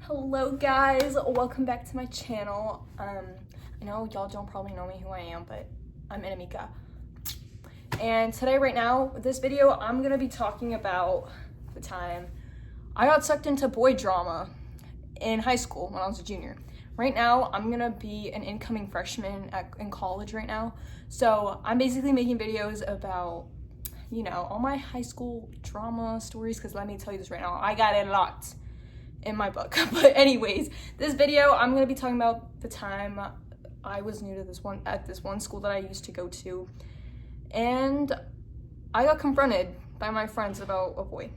Hello guys, welcome back to my channel. I know y'all don't probably know me who I am, but I'm Inamika. And today, right now, with this video, I'm gonna be talking about the time I got sucked into boy drama in high school when I was a junior. Right now, I'm gonna be an incoming freshman in college right now. So I'm basically making videos about, you know, all my high school drama stories, because let me tell you this right now, I got a lot in my book. But anyways, this video, I'm gonna be talking about the time I was new to this one school that I used to go to, and I got confronted by my friends about a boy.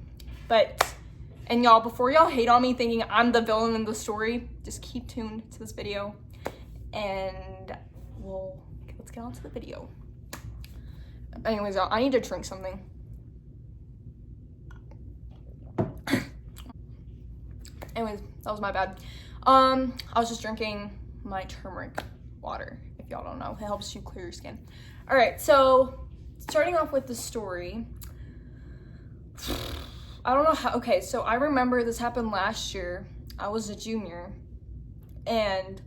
And y'all, before y'all hate on me thinking I'm the villain in the story, just keep tuned to this video, and let's get on to the video. Anyways, y'all, I need to drink something. Anyways, that was my bad. I was just drinking my turmeric water, if y'all don't know. It helps you clear your skin. All right, so starting off with the story. I don't know how, okay, so I remember this happened last year. I was a junior, and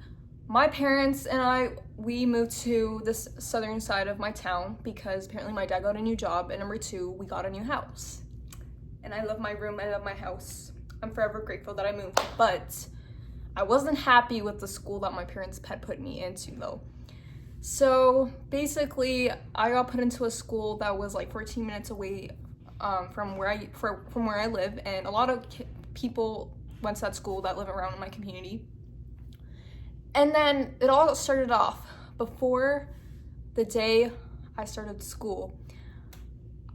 my parents and we moved to this southern side of my town because apparently my dad got a new job, and number two, we got a new house. And I love my room, I love my house. I'm forever grateful that I moved, but I wasn't happy with the school that my parents had put me into though. So basically, I got put into a school that was like 14 minutes away from where I live, and a lot of people went to that school that live around in my community. And then it all started off before the day I started school.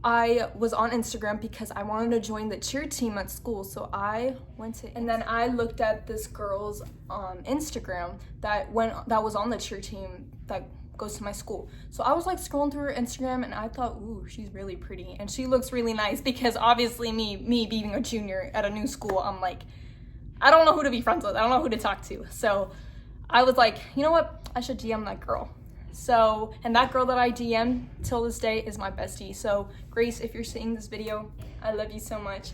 I was on Instagram because I wanted to join the cheer team at school, so I went to, and then I looked at this girl's Instagram that was on the cheer team that goes to my school. So I was like scrolling through her Instagram, and I thought, ooh, she's really pretty, and she looks really nice, because obviously me being a junior at a new school, I'm like, I don't know who to be friends with, I don't know who to talk to. So I was like, you know what, I should DM that girl. So, and that girl that I DM till this day is my bestie. So Grace, if you're seeing this video, I love you so much,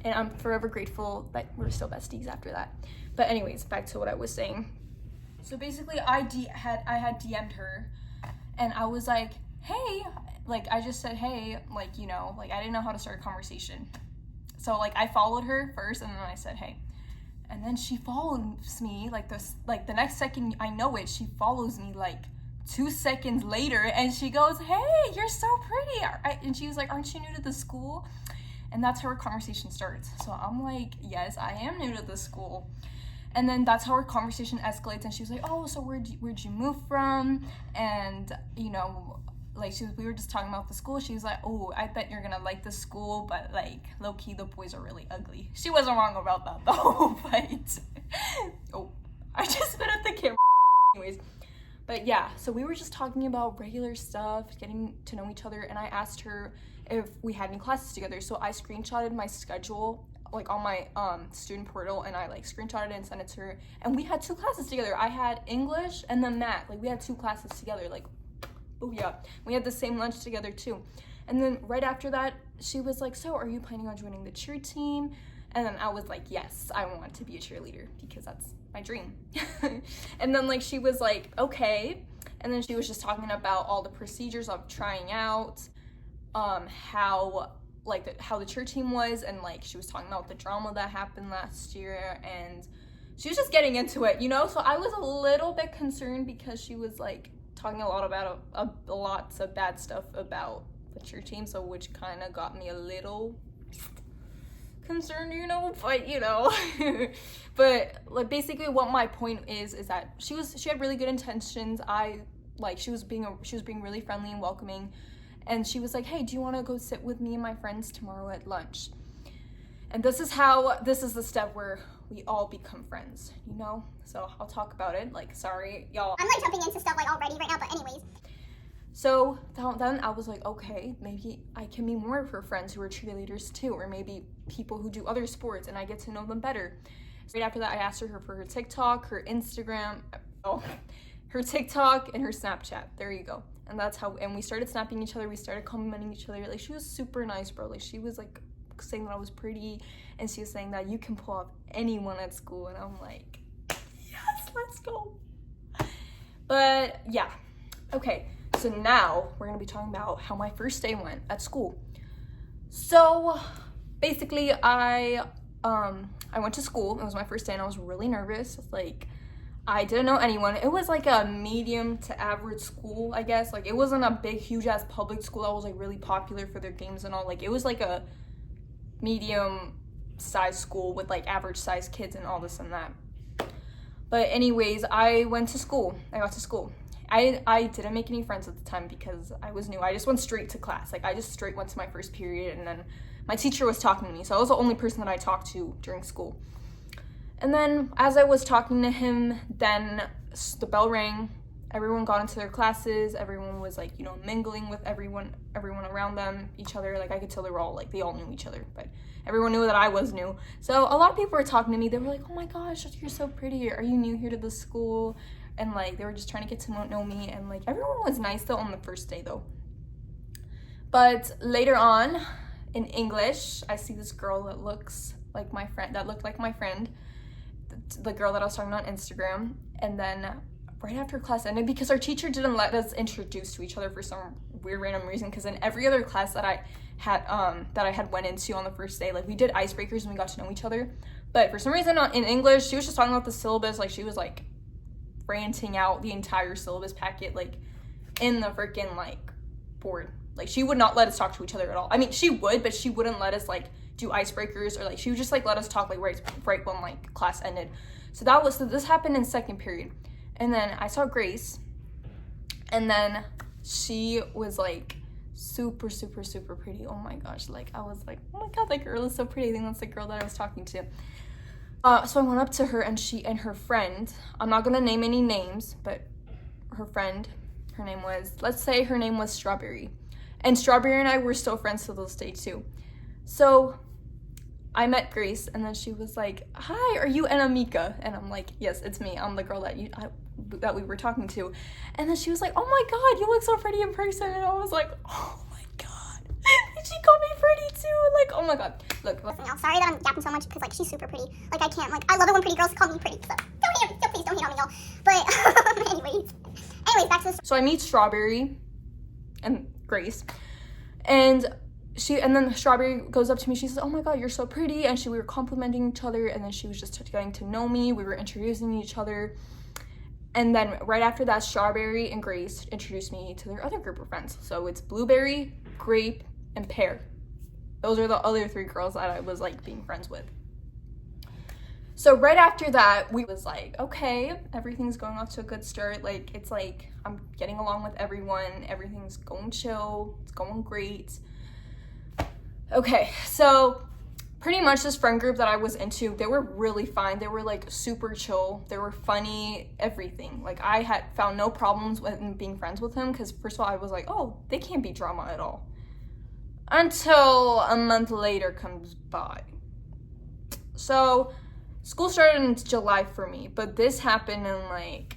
and I'm forever grateful that we're still besties after that. But anyways, back to what I was saying. So basically, I had DM'd her, and I was like, hey, like I just said hey, like, you know, like I didn't know how to start a conversation. So like I followed her first, and then I said hey. And then she follows me like this, like the next second I know it, she follows me like 2 seconds later, and she goes, hey, you're so pretty. And she was like, aren't you new to the school? And that's how our conversation starts. So I'm like, yes, I am new to the school. And then that's how our conversation escalates, and she was like, oh, so where'd you move from? And, you know, like we were just talking about the school. She was like, oh, I bet you're gonna like the school, but like low-key the boys are really ugly. She wasn't wrong about that though. But oh, I just spit at the camera. Anyways, but yeah, so we were just talking about regular stuff, getting to know each other, and I asked her if we had any classes together. So I screenshotted my schedule like on my student portal, and I like screenshotted it and sent it to her, and we had 2 classes together. I had English and then math. Like we had 2 classes together. Like, oh yeah, we had the same lunch together too. And then right after that, she was like, so are you planning on joining the cheer team? And then I was like, yes, I want to be a cheerleader because that's my dream. And then like she was like, okay. And then she was just talking about all the procedures of trying out, how the cheer team was, and like she was talking about the drama that happened last year, and she was just getting into it, you know. So I was a little bit concerned because she was like talking a lot about lots of bad stuff about the cheer team, so which kind of got me a little concerned, you know. But you know, but like basically what my point is that she had really good intentions. She was being really friendly and welcoming, and she was like, hey, do you want to go sit with me and my friends tomorrow at lunch? And this is the step where we all become friends, you know? So I'll talk about it. Like, sorry, y'all. I'm like jumping into stuff like already right now, but anyways. So then I was like, okay, maybe I can be more of her friends who are cheerleaders too, or maybe people who do other sports, and I get to know them better. Right after that, I asked her for her TikTok, her Instagram, her TikTok, and her Snapchat. There you go. And that's how, and we started snapping each other. We started complimenting each other. Like, she was super nice, bro. Like, she was like saying that I was pretty, and she was saying that you can pull off anyone at school, and I'm like, yes, let's go. But yeah, okay, so now we're gonna be talking about how my first day went at school. So basically I went to school. It was my first day and I was really nervous. Like, I didn't know anyone. It was like a medium to average school, I guess. Like, it wasn't a big, huge ass public school that was like really popular for their games and all. Like, it was like a medium sized school with like average sized kids and all this and that. But anyways, I got to school. I didn't make any friends at the time because I was new. I just went straight to class. Like, I just straight went to my first period, and then my teacher was talking to me. So I was the only person that I talked to during school. And then as I was talking to him, then the bell rang. Everyone got into their classes. Everyone was like, mingling with everyone around them, each other. Like, I could tell they all knew each other, but everyone knew that I was new. So a lot of people were talking to me. They were like, oh my gosh, you're so pretty. Are you new here to the school? And like, they were just trying to get to know me. And like, everyone was nice though on the first day though. But later on in English, I see this girl that looked like my friend, the girl that I was talking about on Instagram. And then right after class ended, because our teacher didn't let us introduce to each other for some weird random reason, because in every other class that I had went into on the first day, like, we did icebreakers and we got to know each other. But for some reason in English, she was just talking about the syllabus. Like, she was like ranting out the entire syllabus packet like in the freaking like board. Like, she would not let us talk to each other at all. I mean, she would, but she wouldn't let us like do icebreakers, or like she would just like let us talk like right when like class ended. So this happened in second period. And then I saw Grace, and then she was like super, super, super pretty. Oh my gosh, like, I was like, oh my god, that girl is so pretty. I think that's the girl that I was talking to. So I went up to her, and she and her friend, I'm not gonna name any names, but her friend, let's say her name was Strawberry. And Strawberry and I were still friends to this day too. So I met Grace, and then she was like, hi, are you Anamika? And I'm like, yes, it's me. I'm the girl that we were talking to. And then she was like, oh my god, you look so pretty in person. And I was like, oh my god. And she called me pretty too. Like, oh my god. Look. I'm sorry that I'm yapping so much, because like, she's super pretty. Like, I can't, like, I love it when pretty girls call me pretty. So please don't hate on me, y'all. But anyways, back to this. So I meet Strawberry and Grace, and then Strawberry goes up to me. She says, oh my god, you're so pretty. And we were complimenting each other, and then she was just getting to know me. We were introducing each other. And then right after that, Strawberry and Grace introduced me to their other group of friends. So it's Blueberry, Grape, and Pear. Those are the other three girls that I was like being friends with. So right after that, we was like, okay, everything's going off to a good start. Like, it's like I'm getting along with everyone. Everything's going chill. It's going great. Okay, so pretty much this friend group that I was into, they were really fine. They were like super chill. They were funny, everything. Like, I had found no problems with being friends with him, because first of all, I was like, oh, they can't be drama at all. Until a month later comes by. So school started in July for me, but this happened in like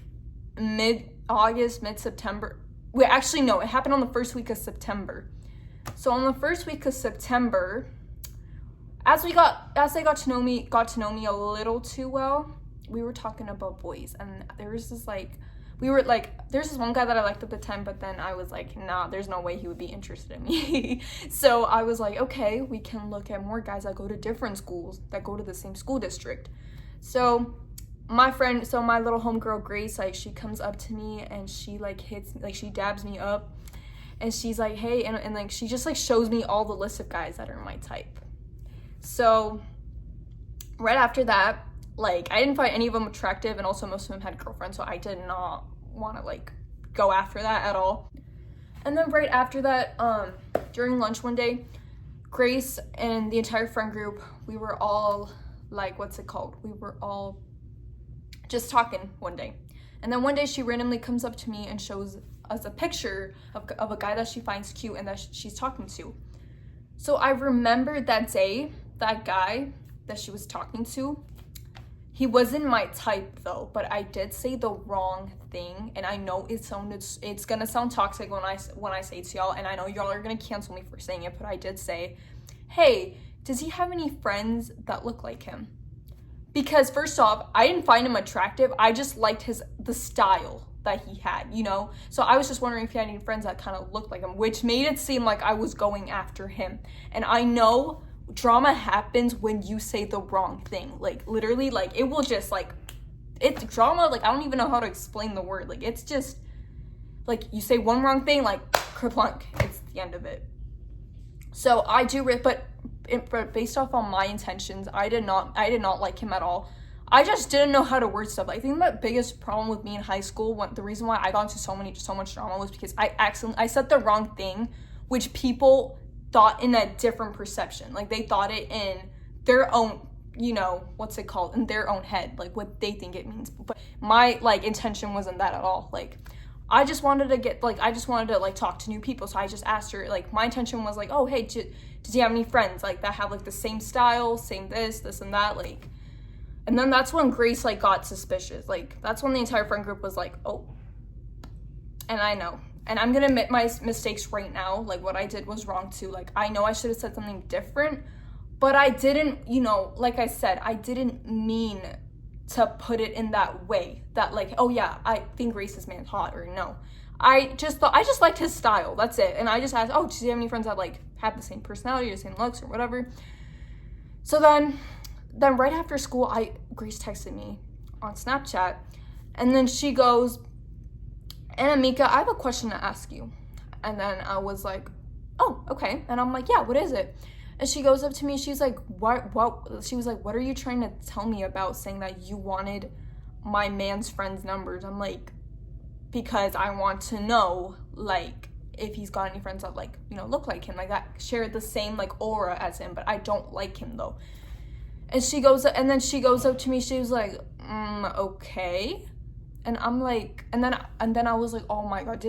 mid-August, mid-September. Wait, actually no, it happened on the first week of September. So on the first week of September, as they got to know me a little too well, we were talking about boys, and there's this one guy that I liked at the time, but then I was like, nah, there's no way he would be interested in me. So I was like, okay, we can look at more guys that go to different schools, that go to the same school district. So my little homegirl Grace, like, she comes up to me and she like she dabs me up, and she's like, hey, and like she just like shows me all the list of guys that are my type. So right after that, like, I didn't find any of them attractive, and also most of them had girlfriends, so I did not want to like go after that at all. And then right after that, during lunch one day, Grace and the entire friend group, we were all like, we were all just talking one day. And then one day she randomly comes up to me and shows us a picture of a guy that she finds cute and that she's talking to. So I remembered that day, that guy that she was talking to, he wasn't my type though, but I did say the wrong thing, and I know it's gonna sound toxic when I say it to y'all, and I know y'all are gonna cancel me for saying it, but I did say, hey, does he have any friends that look like him? Because first off, I didn't find him attractive. I just liked the style that he had, you know? So I was just wondering if he had any friends that kind of looked like him, which made it seem like I was going after him. And I know drama happens when you say the wrong thing. Like, literally, like, it will just, like, it's drama. Like, I don't even know how to explain the word. Like, it's just, like, you say one wrong thing, like, kerplunk. It's the end of it. So I do, but based off on my intentions, I did not like him at all. I just didn't know how to word stuff. I think the biggest problem with me in high school, the reason why I got into so much drama was because I said the wrong thing, which people thought in a different perception. Like, they thought it in their own, you know, what's it called, in their own head, like what they think it means. But my, like, intention wasn't that at all. Like, I just wanted to like talk to new people. So I just asked her, like, my intention was like, oh, hey, does he have any friends like that have like the same style, same this and that, like. And then that's when Grace, like, got suspicious. Like, that's when the entire friend group was like, oh. And I know. And I'm gonna admit my mistakes right now. Like, what I did was wrong too. Like, I know I should have said something different, but I didn't, you know, like I said, I didn't mean to put it in that way. That, like, oh yeah, I think Grace's man's hot, or no. I just liked his style. That's it. And I just asked, oh, do you have any friends that, like, have the same personality or same looks or whatever? So then right after school, Grace texted me on Snapchat, and then she goes, and Amika, I have a question to ask you. And then I was like, oh, okay. And I'm like, yeah, what is it? And she goes up to me, she's like, what? She was like, what are you trying to tell me about saying that you wanted my man's friends' numbers? I'm like, because I want to know, like, if he's got any friends that, like, you know, look like him, like, that share the same, like, aura as him, but I don't like him though. And she goes up to me, she was like, okay. And I'm like, and then I was like, oh my God,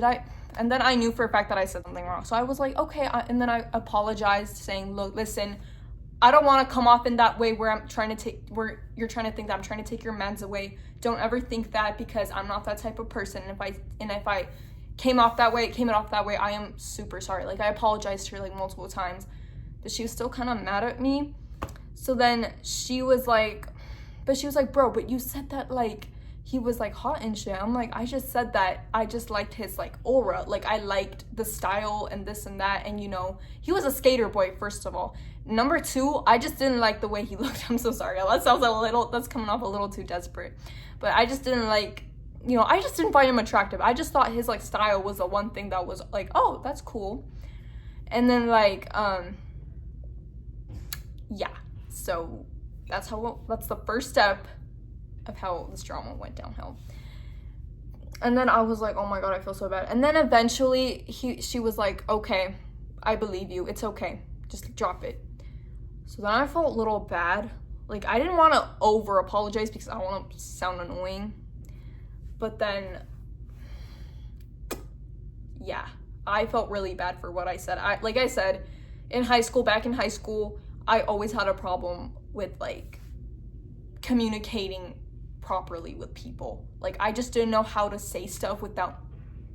and then I knew for a fact that I said something wrong. So I was like, okay. And then I apologized, saying, look, listen, I don't want to come off in that way where you're trying to think that I'm trying to take your mans away. Don't ever think that, because I'm not that type of person. And if I came off that way, I am super sorry. Like, I apologized to her, like, multiple times, but she was still kind of mad at me. So then she was like, bro, but you said that, like, he was, like, hot and shit. I'm like, I just said that I just liked his, like, aura. Like, I liked the style and this and that. And, you know, he was a skater boy, first of all. Number two, I just didn't like the way he looked. I'm so sorry. That's coming off a little too desperate. But I just didn't like, you know, I just didn't find him attractive. I just thought his, like, style was the one thing that was, like, oh, that's cool. And then, like, yeah. So that's the first step of how this drama went downhill. And then I was like, oh my God, I feel so bad. And then eventually she was like, okay, I believe you. It's okay. Just drop it. So then I felt a little bad. Like, I didn't want to over apologize because I don't want to sound annoying. But then, yeah, I felt really bad for what I said. Like I said, back in high school, I always had a problem with, like, communicating properly with people. Like, I just didn't know how to say stuff without,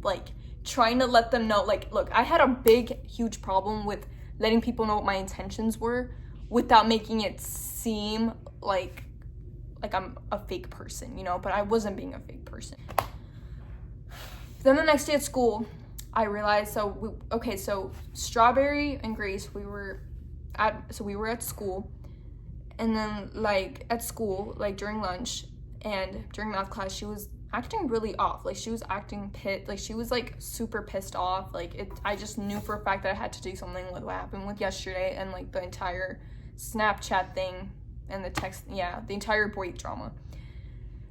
like, trying to let them know. Like, look, I had a huge problem with letting people know what my intentions were without making it seem like I'm a fake person, you know, but I wasn't being a fake person. Then the next day at school, I realized, so Strawberry and Grace, we were at school, and then, like, at school, like, during lunch and during math class, she was acting really off. Like, she was acting she was, like, super pissed off. Like, I just knew for a fact that I had to do something with what happened with yesterday, and, like, the entire Snapchat thing and the entire boy drama.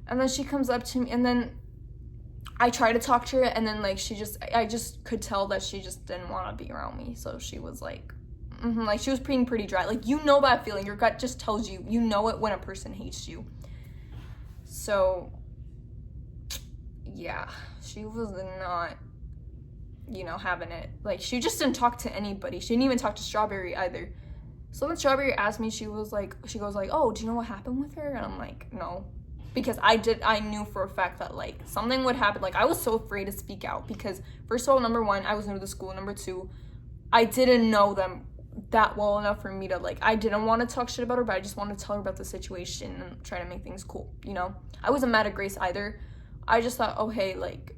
And then she comes up to me, and then I try to talk to her, and then, like, I just could tell that she just didn't want to be around me. So she was like, like, she was being pretty dry. Like, you know that feeling. Your gut just tells you. You know it when a person hates you. So, yeah, she was not, you know, having it. Like, she just didn't talk to anybody. She didn't even talk to Strawberry either. So when Strawberry asked me, she goes like, oh, do you know what happened with her? And I'm like, no. Because I knew for a fact that, like, something would happen. Like, I was so afraid to speak out because, first of all, number one, I was new to the school. Number two, I didn't know them that well enough for me to, like, I didn't want to talk shit about her, but I just wanted to tell her about the situation and try to make things cool, you know? I wasn't mad at Grace either. I just thought, oh, hey, like,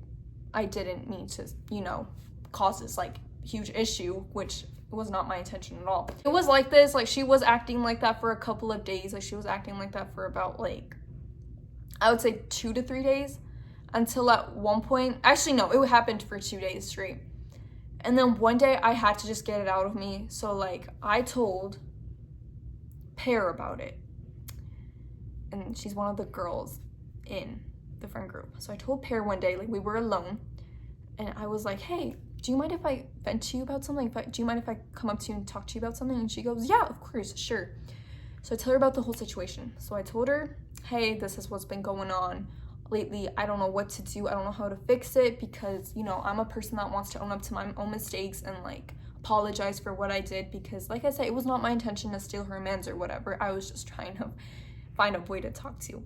I didn't mean to, you know, cause this, like, huge issue, which was not my intention at all. It was like this, like, she was acting like that for a couple of days. Like, she was acting like that for about, like, I would say 2 to 3 days, until at one point, actually, no, it happened for 2 days straight. And then one day I had to just get it out of me. So, like, I told Pear about it. And she's one of the girls in the friend group. So I told Pear one day, like, we were alone. And I was like, hey, do you mind if I vent to you about something? Do you mind if I come up to you and talk to you about something? And she goes, yeah, of course, sure. So I tell her about the whole situation. So I told her, hey, this is what's been going on lately. I don't know what to do. I don't know how to fix it because, you know, I'm a person that wants to own up to my own mistakes and, like, apologize for what I did because, like I said, it was not my intention to steal her mans or whatever. I was just trying to find a way to talk to.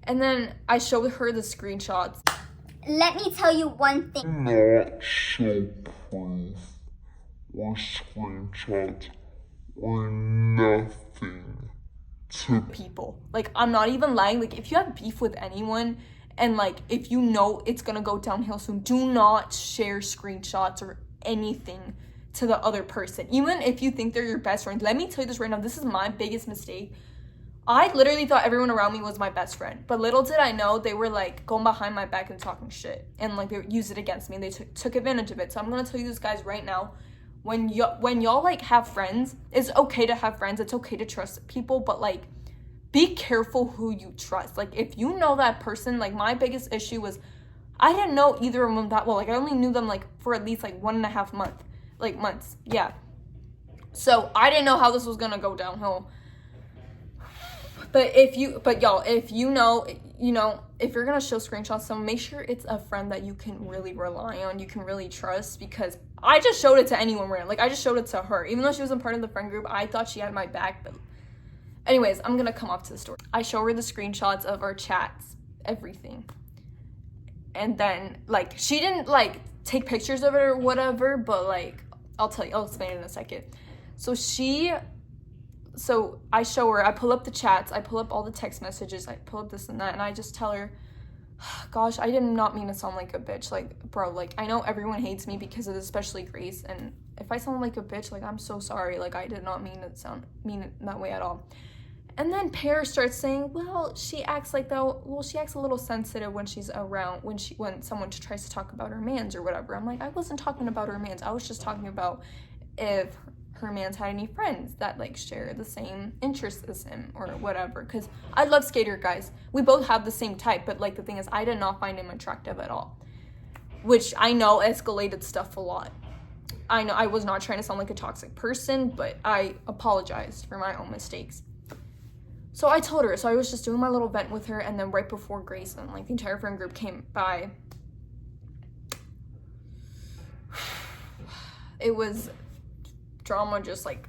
And then I showed her the screenshots. Let me tell you one thing. Not show proof or screenshot or nothing to People. Like, I'm not even lying. Like, if you have beef with anyone and, like, if you know it's gonna go downhill soon, do not share screenshots or anything to the other person. Even if you think they're your best friend. Let me tell you this right now. This is my biggest mistake. I literally thought everyone around me was my best friend. But little did I know they were, like, going behind my back and talking shit. And, like, they would use it against me. And they took advantage of it. So I'm gonna tell you this, guys, right now. When y'all, like, have friends, it's okay to have friends. It's okay to trust people. But, like, be careful who you trust. Like, if you know that person, like, my biggest issue was I didn't know either of them that well. Like, I only knew them, like, for at least, like, 1.5 months. Yeah. So I didn't know how this was gonna go downhill. But y'all, if you know, if you're gonna show screenshots, so make sure it's a friend that you can really rely on, you can really trust, because I just showed it to anyone random. Like, I just showed it to her. Even though she wasn't part of the friend group, I thought she had my back. But anyways, I'm gonna come up to the story. I show her the screenshots of our chats, everything. And then, like, she didn't, like, take pictures of it or whatever, but, like, I'll explain it in a second. So I show her, I pull up the chats, I pull up all the text messages, I pull up this and that, and I just tell her, gosh, I did not mean to sound like a bitch. Like, bro, like, I know everyone hates me because of this, especially Grace, and if I sound like a bitch, like, I'm so sorry. Like, I did not mean it that way at all. And then Pear starts saying, well, she acts like that. Well, she acts a little sensitive when she's around, when someone tries to talk about her mans or whatever. I'm like, I wasn't talking about her mans. I was just talking about if her mans had any friends that, like, share the same interests as him or whatever. Because I love skater guys. We both have the same type, but, like, the thing is, I did not find him attractive at all. Which I know escalated stuff a lot. I know I was not trying to sound like a toxic person, but I apologized for my own mistakes. So I told her, so I was just doing my little vent with her, and then right before Grace and, like, the entire friend group came by, it was drama just, like,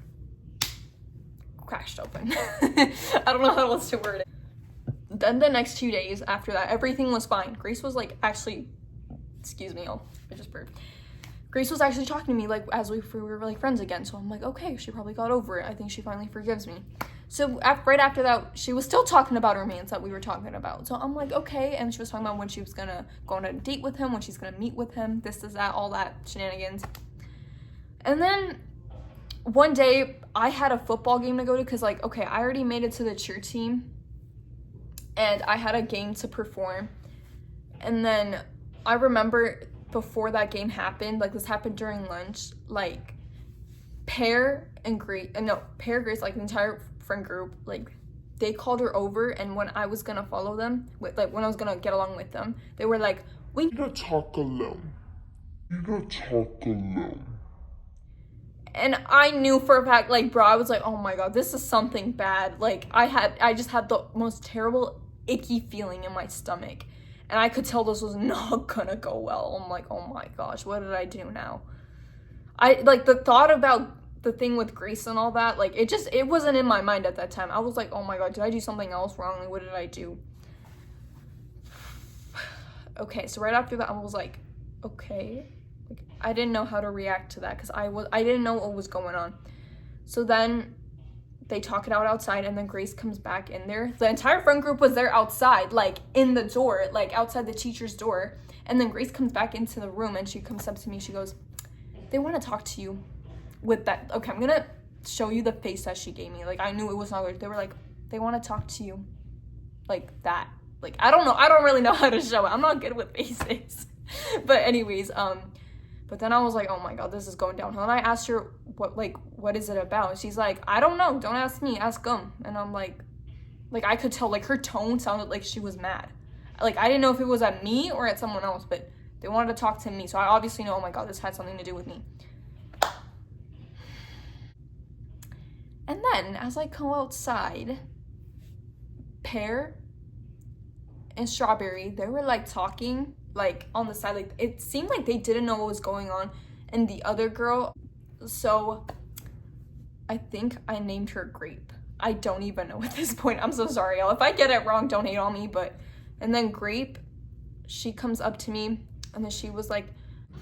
crashed open. I don't know how else to word it. Then the next 2 days after that, everything was fine. Grace was, like, actually, excuse me, I just burped. Grace was actually talking to me, like, as we were, like, friends again. So I'm like, okay, she probably got over it. I think she finally forgives me. So right after that, she was still talking about her mans that we were talking about. So I'm like, okay. And she was talking about when she was gonna go on a date with him, when she's gonna meet with him, this, that, all that shenanigans. And then one day I had a football game to go to because, like, okay, I already made it to the cheer team and I had a game to perform. And then I remember before that game happened, like, this happened during lunch, like, Grace, like, the entire friend group, like, they called her over, and when I was gonna follow them, when I was gonna get along with them, they were like, we You don't talk alone. And I knew for a fact, like, bro, I was like, oh my god, this is something bad. Like, I just had the most terrible, icky feeling in my stomach. And I could tell this was not gonna go well. I'm like, oh my gosh, what did I do now? Like, the thought about the thing with Grace and all that, like, it wasn't in my mind at that time. I was like, oh my god, did I do something else wrong? Like, what did I do? Okay, so right after that, I was like, okay. Like, I didn't know how to react to that because I didn't know what was going on. So then they talk it out outside, and then Grace comes back in there. The entire friend group was there outside, like in the door, like outside the teacher's door. And then Grace comes back into the room, and she comes up to me. She goes, they want to talk to you with that. Okay, I'm gonna show you the face that she gave me. Like, I knew it was not good. They were like, they want to talk to you like that. Like, I don't know. I don't really know how to show it. I'm not good with faces. But anyways, but then I was like, oh my God, this is going downhill. And I asked her, what is it about? And she's like, I don't know. Don't ask me. Ask them. And I'm like, I could tell, like, her tone sounded like she was mad. Like, I didn't know if it was at me or at someone else, but they wanted to talk to me. So I obviously know, oh my God, this had something to do with me. And then as I go outside, Pear and Strawberry, they were like talking, like on the side, like it seemed like they didn't know what was going on. And the other girl, so I think I named her Grape. I don't even know at this point. I'm so sorry, y'all. If I get it wrong, don't hate on me. But, and then Grape, she comes up to me, and then she was like,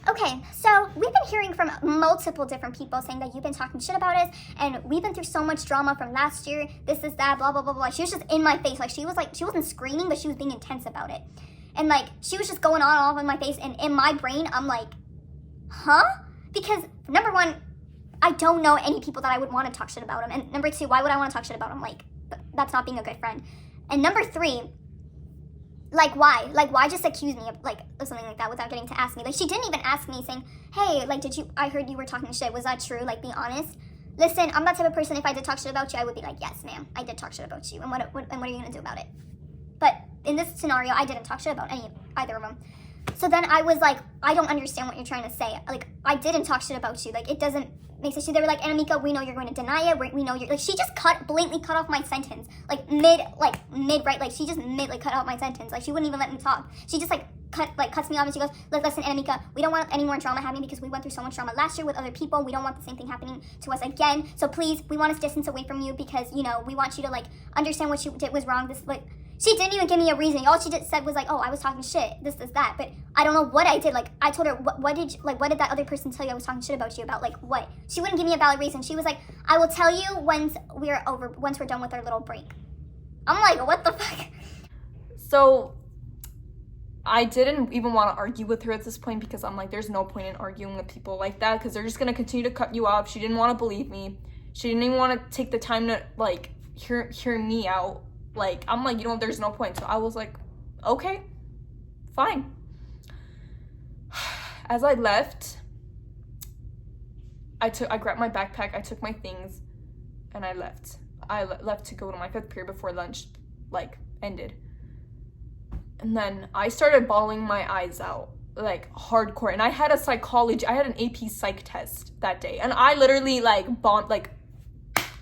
okay, so we've been hearing from multiple different people saying that you've been talking shit about us, and we've been through so much drama from last year, this is that, blah, blah, blah, blah. She was just in my face. Like, she wasn't screaming, but she was being intense about it. And, like, she was just going on and off in my face, and in my brain, I'm like, huh? Because, number one, I don't know any people that I would want to talk shit about them. And number two, why would I want to talk shit about them? Like, that's not being a good friend. And number three, like, why? Like, why just accuse me of something like that without getting to ask me? Like, she didn't even ask me saying, hey, like, I heard you were talking shit. Was that true? Like, be honest. Listen, I'm that type of person, if I did talk shit about you, I would be like, yes, ma'am, I did talk shit about you. And what are you going to do about it? But in this scenario, I didn't talk shit about either of them. So then I was like, I don't understand what you're trying to say. Like, I didn't talk shit about you. Like, it doesn't make sense. They were like, Anamika, we know you're going to deny it. We know you're, like, she just blatantly cut off my sentence. Like, mid, right? Like, she just cut off my sentence. Like, she wouldn't even let me talk. She just, cuts me off, and she goes, look, listen, Anamika, we don't want any more drama happening because we went through so much drama last year with other people. We don't want the same thing happening to us again. So please, we want to distance away from you because, you know, we want you to, like, understand what you did was wrong. This, like, she didn't even give me a reason. All she said was like, oh, I was talking shit, this, that. But I don't know what I did. Like, I told her, what did that other person tell you I was talking shit about you about? Like, what? She wouldn't give me a valid reason. She was like, I will tell you once we're done with our little break. I'm like, what the fuck? So I didn't even want to argue with her at this point because I'm like, there's no point in arguing with people like that because they're just going to continue to cut you off. She didn't want to believe me. She didn't even want to take the time to, like, hear me out. Like, I'm like, you know, there's no point. So I was like, okay, fine. As I left, I grabbed my backpack, I took my things, and I left. I left to go to my 5th period before lunch, like, ended. And then I started bawling my eyes out, like, hardcore. And I had an AP psych test that day. And I literally, like,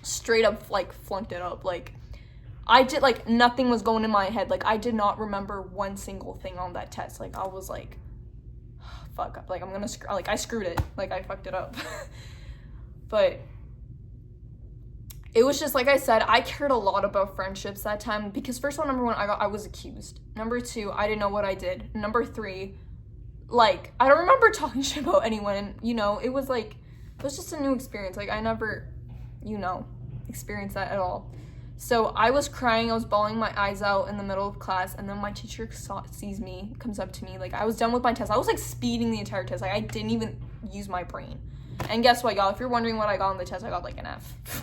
straight up, like, flunked it up, like, I did, like, nothing was going in my head. Like, I did not remember one single thing on that test. Like, I was like, fuck up. Like, I screwed it. Like, I fucked it up. But it was just, like I said, I cared a lot about friendships that time. Because first of all, number one, I was accused. Number two, I didn't know what I did. Number three, like, I don't remember talking shit about anyone. And, you know, it was just a new experience. Like, I never, you know, experienced that at all. So I was crying, I was bawling my eyes out in the middle of class, and then my teacher sees me, comes up to me, like, I was done with my test. I was, like, speeding the entire test. Like, I didn't even use my brain. And guess what, y'all? If you're wondering what I got on the test, I got, like, an F.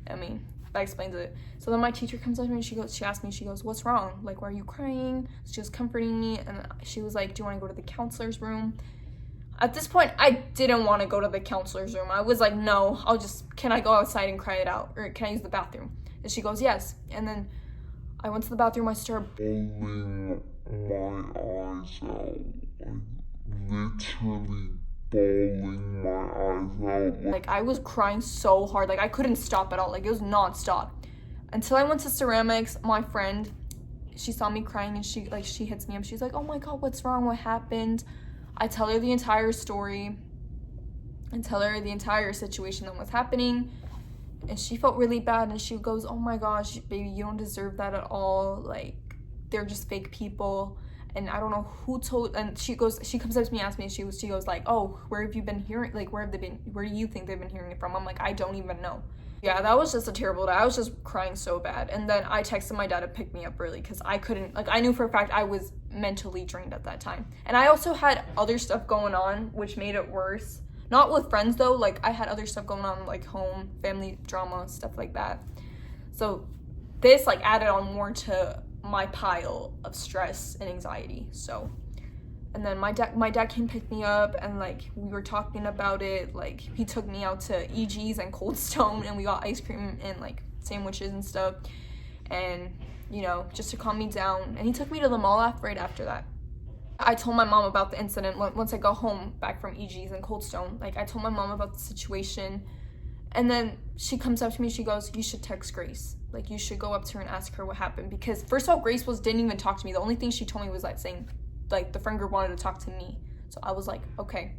I mean, that explains it. So then my teacher comes up to me, she asked me, what's wrong? Like, why are you crying? She was comforting me, and she was like, do you want to go to the counselor's room? At this point, I didn't want to go to the counselor's room. I was like, no, can I go outside and cry it out? Or can I use the bathroom? And she goes, yes. And then I went to the bathroom. I started bawling my eyes out. Literally bawling my eyes out. Like, I was crying so hard. Like, I couldn't stop at all. Like, it was nonstop. Until I went to ceramics, my friend, she saw me crying and she hits me up. She's like, oh my God, what's wrong? What happened? I tell her the entire story and tell her the entire situation that was happening. And she felt really bad, and she goes, oh my gosh, baby, you don't deserve that at all. Like, they're just fake people. And I don't know who told, and she comes up to me and asks me, she goes like, oh, where have you been hearing, like, where do you think they've been hearing it from? I'm like, I don't even know. Yeah, that was just a terrible day. I was just crying so bad. And then I texted my dad to pick me up early because I couldn't, like, I knew for a fact I was mentally drained at that time. And I also had other stuff going on, which made it worse. Not with friends, though. Like, I had other stuff going on, like home, family drama, stuff like that. So this, like, added on more to my pile of stress and anxiety. So, and then my dad came pick me up, and like we were talking about it. Like, he took me out to EG's and Cold Stone, and we got ice cream and like sandwiches and stuff, and you know, just to calm me down. And he took me to the mall right after that. I told my mom about the incident once I got home back from EG's and Cold Stone. Like, I told my mom about the situation, and then she comes up to me, she goes, you should text Grace. Like, you should go up to her and ask her what happened. Because first of all, Grace didn't even talk to me. The only thing she told me was like saying, like, the friend group wanted to talk to me. So I was like, okay.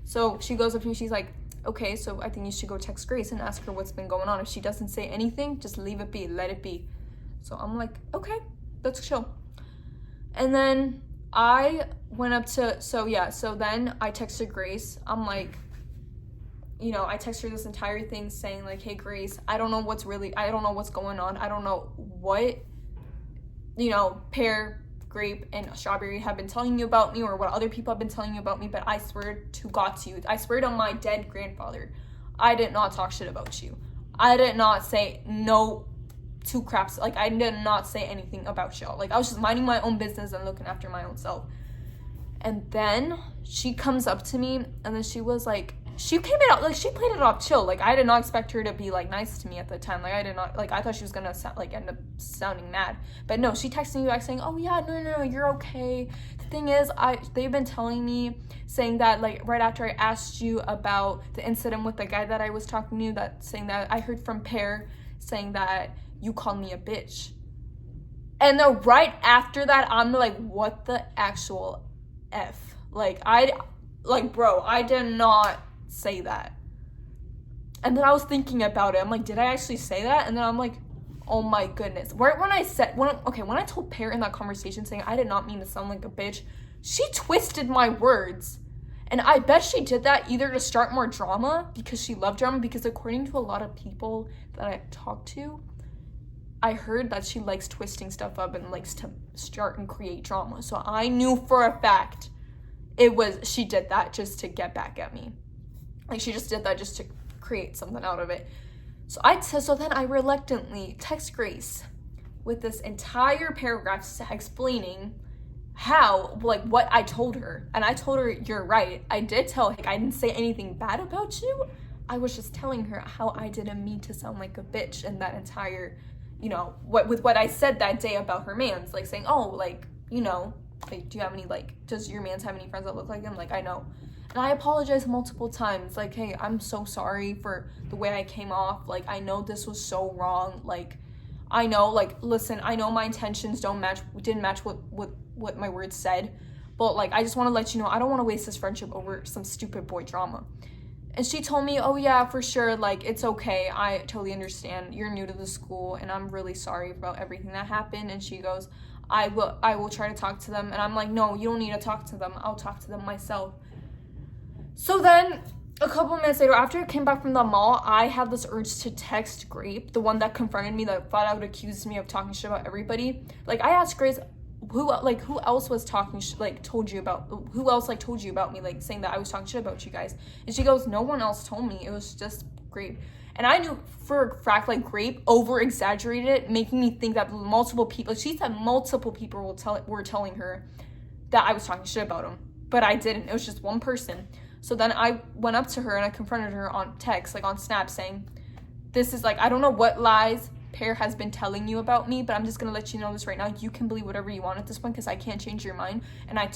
So she goes up to me, she's like, okay, so I think you should go text Grace and ask her what's been going on. If she doesn't say anything, just leave it be, let it be. So I'm like, okay, let's chill. And then I went up to, so then I texted Grace. I'm like, you know, I text her this entire thing saying like, hey Grace, I don't know what's going on. I don't know what, you know, Pear, Grape, and Strawberry have been telling you about me, or what other people have been telling you about me, but I swear to God to you, I swear to my dead grandfather, I did not talk shit about you. I did not say no two craps. Like, I did not say anything about y'all. Like, I was just minding my own business and looking after my own self. And then she comes up to me, and then she was like, she played it off chill. Like, I did not expect her to be like nice to me at the time. Like, I did not, like, I thought she was gonna end up sounding mad. But no, she texted me back saying, oh yeah, no, you're okay. The thing is, they've been telling me, saying that, like, right after I asked you about the incident with the guy that I was talking to, that saying that I heard from Pear saying that you called me a bitch. And then right after that, I'm like, what the actual F? Bro, I did not say that. And then I was thinking about it. I'm like, did I actually say that? And then I'm like, oh my goodness. When I told Pear in that conversation saying I did not mean to sound like a bitch, she twisted my words. And I bet she did that either to start more drama, because she loved drama, because according to a lot of people that I've talked to, I heard that she likes twisting stuff up and likes to start and create drama. So I knew for a fact she did that just to get back at me. Like, she just did that just to create something out of it. So then I reluctantly text Grace with this entire paragraph explaining how, like, what I told her. And I told her, you're right. I did tell her, like, I didn't say anything bad about you. I was just telling her how I didn't mean to sound like a bitch, and that entire, you know, what I said that day about her mans, like saying, oh, like, you know, like, do you have any, like, does your mans have any friends that look like him? Like, I know. And I apologized multiple times, like, hey, I'm so sorry for the way I came off. Like, I know this was so wrong. Like, I know, like, listen, I know my intentions didn't match what my words said. But, like, I just want to let you know, I don't want to waste this friendship over some stupid boy drama. And she told me, oh yeah, for sure, like, it's okay. I totally understand. You're new to the school, and I'm really sorry about everything that happened. And she goes, I will try to talk to them. And I'm like, no, you don't need to talk to them. I'll talk to them myself. So then, a couple minutes later, after I came back from the mall, I had this urge to text Grape, the one that confronted me, that flat out accused me of talking shit about everybody. Like, I asked Grace, who else was talking told you about me, like, saying that I was talking shit about you guys? And she goes, no one else told me. It was just Grape. And I knew for a fact, like, Grape over-exaggerated it, making me think that multiple people, she said multiple people were telling her that I was talking shit about him. But I didn't. It was just one person. So then I went up to her and I confronted her on text, like on Snap, saying, this is, like, I don't know what lies Pear has been telling you about me, but I'm just going to let you know this right now. You can believe whatever you want at this point, because I can't change your mind. And I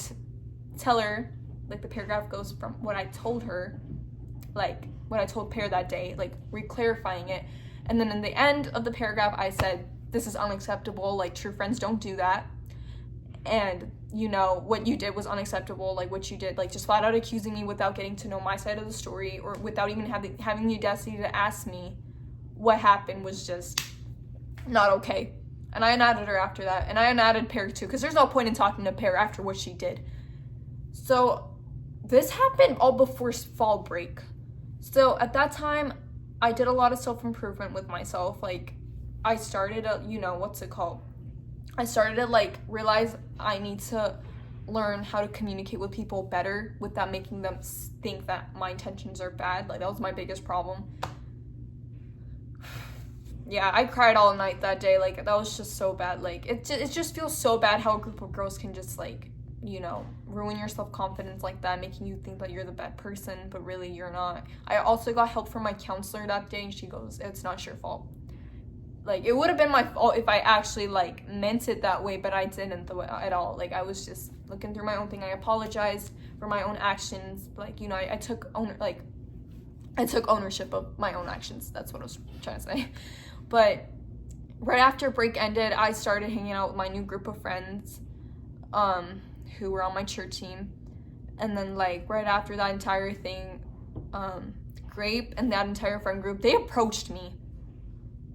tell her, like, the paragraph goes from what I told her, like, what I told Pear that day, like, re-clarifying it. And then in the end of the paragraph, I said, this is unacceptable. Like, true friends don't do that. And, you know, what you did was unacceptable. Like, what you did, like, just flat out accusing me without getting to know my side of the story, or without even having the audacity to ask me what happened, was just not okay. And I unadded her after that. And I unadded Pear too, because there's no point in talking to Pear after what she did. So this happened all before fall break. So at that time, I did a lot of self-improvement with myself. Like, I started I started to like realize I need to learn how to communicate with people better without making them think that my intentions are bad. Like, that was my biggest problem. Yeah, I cried all night that day. Like, that was just so bad. Like, it just feels so bad how a group of girls can just, like, you know, ruin your self-confidence like that, making you think that you're the bad person, but really you're not. I also got help from my counselor that day, and she goes, it's not your fault. Like, it would have been my fault if I actually, like, meant it that way, but I didn't at all. Like, I was just looking through my own thing. I apologized for my own actions. Like, you know, I took ownership of my own actions. That's what I was trying to say. But right after break ended, I started hanging out with my new group of friends who were on my church team. And then, like, right after that entire thing, Grape and that entire friend group, they approached me.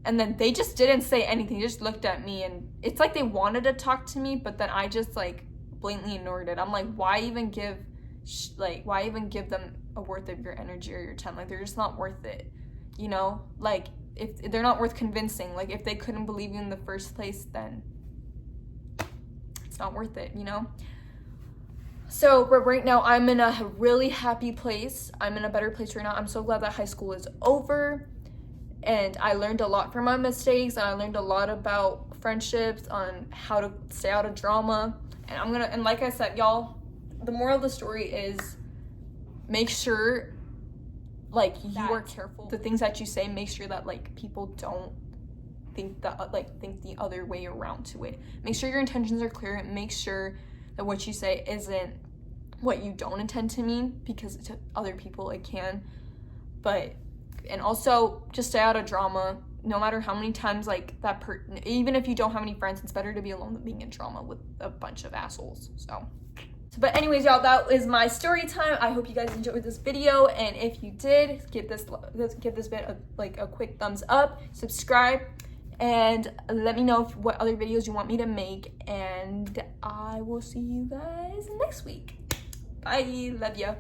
And then they just didn't say anything. They just looked at me, and it's like they wanted to talk to me, but then I just, like, blatantly ignored it. I'm like, why even give them a worth of your energy or your time? Like, they're just not worth it, you know? Like, if they're not worth convincing. Like, if they couldn't believe you in the first place, then it's not worth it, you know? So, but right now, I'm in a really happy place. I'm in a better place right now. I'm so glad that high school is over. And I learned a lot from my mistakes, and I learned a lot about friendships, on how to stay out of drama. And like I said, y'all, the moral of the story is make sure, like, you are careful. The things that you say, make sure that, like, people don't think the other way around to it. Make sure your intentions are clear, and make sure that what you say isn't what you don't intend to mean, because to other people it can. And also, just stay out of drama. No matter how many times, like, even if you don't have any friends, it's better to be alone than being in drama with a bunch of assholes. But anyways, y'all, that is my story time. I hope you guys enjoyed this video, and if you did, give this bit a quick thumbs up, subscribe, and let me know what other videos you want me to make, and I will see you guys next week. Bye. Love ya.